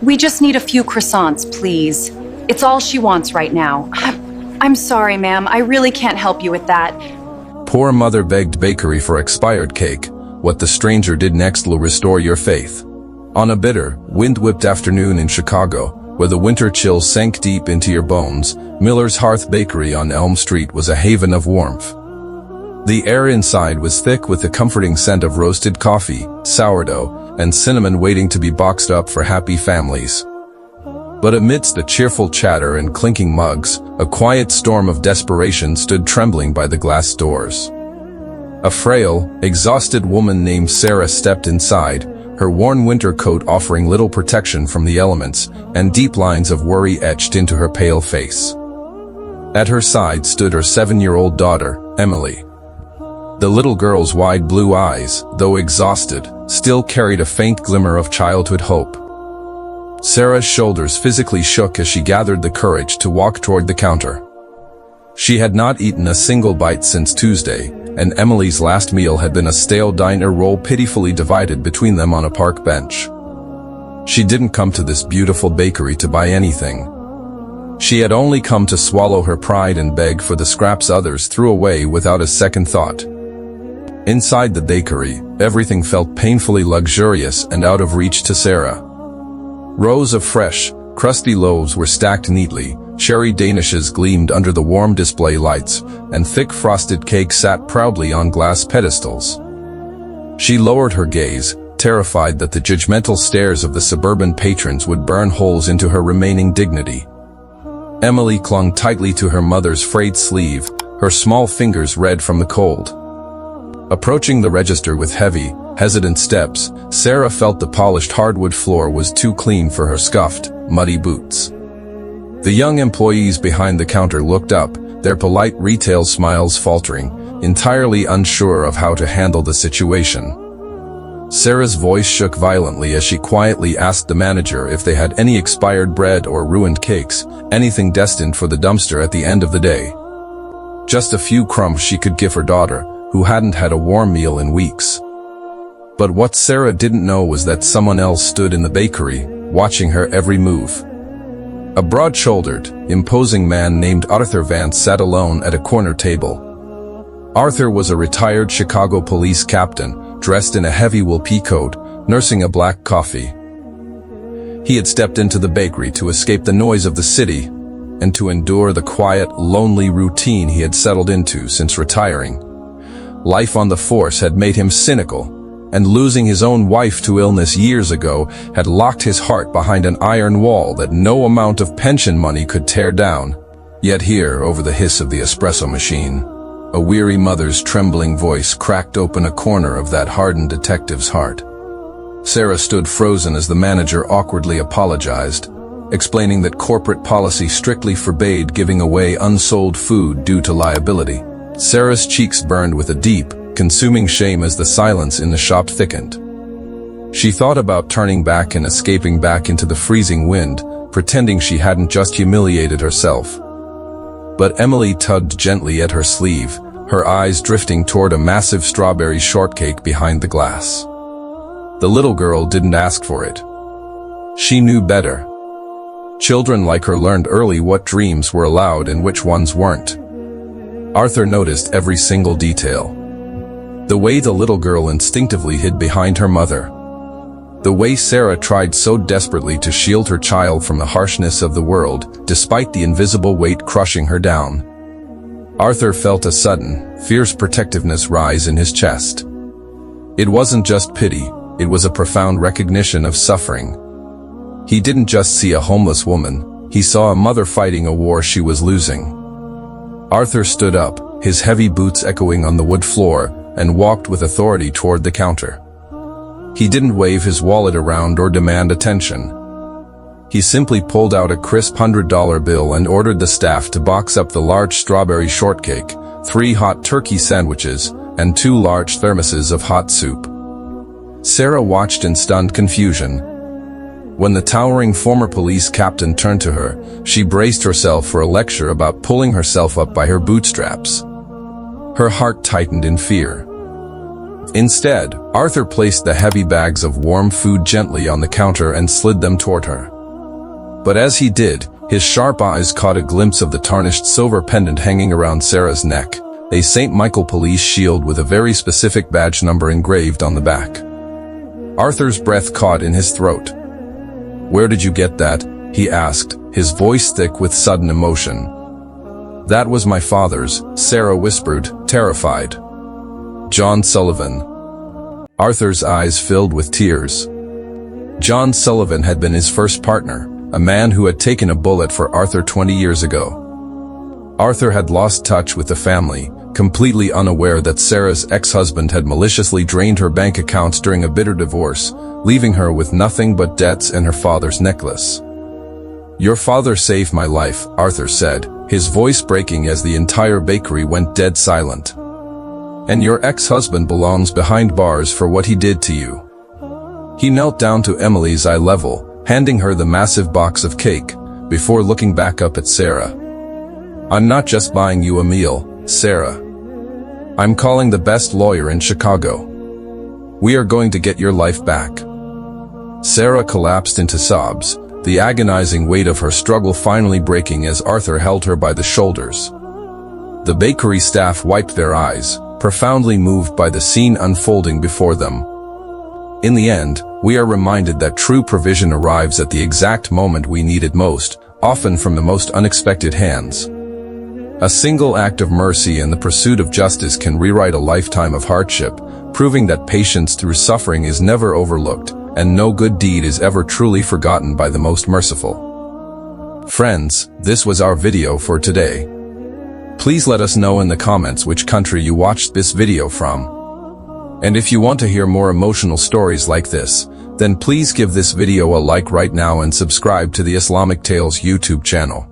We just need a few croissants, please. It's all she wants right now. I'm sorry, ma'am. I really can't help you with that. Poor mother begged bakery for expired cake. What the stranger did next will restore your faith. On a bitter, wind-whipped afternoon in Chicago, where the winter chill sank deep into your bones, Miller's Hearth Bakery on Elm Street was a haven of warmth. The air inside was thick with the comforting scent of roasted coffee, sourdough, and cinnamon waiting to be boxed up for happy families. But amidst the cheerful chatter and clinking mugs, a quiet storm of desperation stood trembling by the glass doors. A frail, exhausted woman named Sarah stepped inside, her worn winter coat offering little protection from the elements, and deep lines of worry etched into her pale face. At her side stood her 7-year-old daughter, Emily. The little girl's wide blue eyes, though exhausted, still carried a faint glimmer of childhood hope. Sarah's shoulders physically shook as she gathered the courage to walk toward the counter. She had not eaten a single bite since Tuesday, and Emily's last meal had been a stale diner roll pitifully divided between them on a park bench. She didn't come to this beautiful bakery to buy anything. She had only come to swallow her pride and beg for the scraps others threw away without a second thought. Inside the bakery, everything felt painfully luxurious and out of reach to Sarah. Rows of fresh, crusty loaves were stacked neatly, cherry danishes gleamed under the warm display lights, and thick frosted cakes sat proudly on glass pedestals. She lowered her gaze, terrified that the judgmental stares of the suburban patrons would burn holes into her remaining dignity. Emily clung tightly to her mother's frayed sleeve, her small fingers red from the cold. Approaching the register with heavy, hesitant steps, Sarah felt the polished hardwood floor was too clean for her scuffed, muddy boots. The young employees behind the counter looked up, their polite retail smiles faltering, entirely unsure of how to handle the situation. Sarah's voice shook violently as she quietly asked the manager if they had any expired bread or ruined cakes, anything destined for the dumpster at the end of the day. Just a few crumbs she could give her daughter, who hadn't had a warm meal in weeks. But what Sarah didn't know was that someone else stood in the bakery, watching her every move. A broad-shouldered, imposing man named Arthur Vance sat alone at a corner table. Arthur was a retired Chicago police captain, dressed in a heavy wool pea coat, nursing a black coffee. He had stepped into the bakery to escape the noise of the city and to endure the quiet, lonely routine he had settled into since retiring. Life on the force had made him cynical, and losing his own wife to illness years ago had locked his heart behind an iron wall that no amount of pension money could tear down. Yet here, over the hiss of the espresso machine, a weary mother's trembling voice cracked open a corner of that hardened detective's heart. Sarah stood frozen as the manager awkwardly apologized, explaining that corporate policy strictly forbade giving away unsold food due to liability. Sarah's cheeks burned with a deep, consuming shame as the silence in the shop thickened. She thought about turning back and escaping back into the freezing wind, pretending she hadn't just humiliated herself. But Emily tugged gently at her sleeve, her eyes drifting toward a massive strawberry shortcake behind the glass. The little girl didn't ask for it. She knew better. Children like her learned early what dreams were allowed and which ones weren't. Arthur noticed every single detail. The way the little girl instinctively hid behind her mother. The way Sarah tried so desperately to shield her child from the harshness of the world, despite the invisible weight crushing her down. Arthur felt a sudden, fierce protectiveness rise in his chest. It wasn't just pity, it was a profound recognition of suffering. He didn't just see a homeless woman, he saw a mother fighting a war she was losing. Arthur stood up, his heavy boots echoing on the wood floor, and walked with authority toward the counter. He didn't wave his wallet around or demand attention. He simply pulled out a crisp $100 bill and ordered the staff to box up the large strawberry shortcake, 3 hot turkey sandwiches, and 2 large thermoses of hot soup. Sarah watched in stunned confusion. When the towering former police captain turned to her, she braced herself for a lecture about pulling herself up by her bootstraps. Her heart tightened in fear. Instead, Arthur placed the heavy bags of warm food gently on the counter and slid them toward her. But as he did, his sharp eyes caught a glimpse of the tarnished silver pendant hanging around Sarah's neck, a St. Michael police shield with a very specific badge number engraved on the back. Arthur's breath caught in his throat. "Where did you get that?" he asked, his voice thick with sudden emotion. "That was my father's," Sarah whispered, terrified. "John Sullivan." Arthur's eyes filled with tears. John Sullivan had been his first partner, a man who had taken a bullet for Arthur 20 years ago. Arthur had lost touch with the family, completely unaware that Sarah's ex-husband had maliciously drained her bank accounts during a bitter divorce, leaving her with nothing but debts and her father's necklace. "Your father saved my life," Arthur said, his voice breaking as the entire bakery went dead silent. "And your ex-husband belongs behind bars for what he did to you." He knelt down to Emily's eye level, handing her the massive box of cake, before looking back up at Sarah. "I'm not just buying you a meal, Sarah. I'm calling the best lawyer in Chicago. We are going to get your life back." Sarah collapsed into sobs, the agonizing weight of her struggle finally breaking as Arthur held her by the shoulders. The bakery staff wiped their eyes, profoundly moved by the scene unfolding before them. In the end, we are reminded that true provision arrives at the exact moment we need it most, often from the most unexpected hands. A single act of mercy in the pursuit of justice can rewrite a lifetime of hardship, proving that patience through suffering is never overlooked, and no good deed is ever truly forgotten by the most merciful. Friends, this was our video for today. Please let us know in the comments which country you watched this video from. And if you want to hear more emotional stories like this, then please give this video a like right now and subscribe to the Islamic Tales YouTube channel.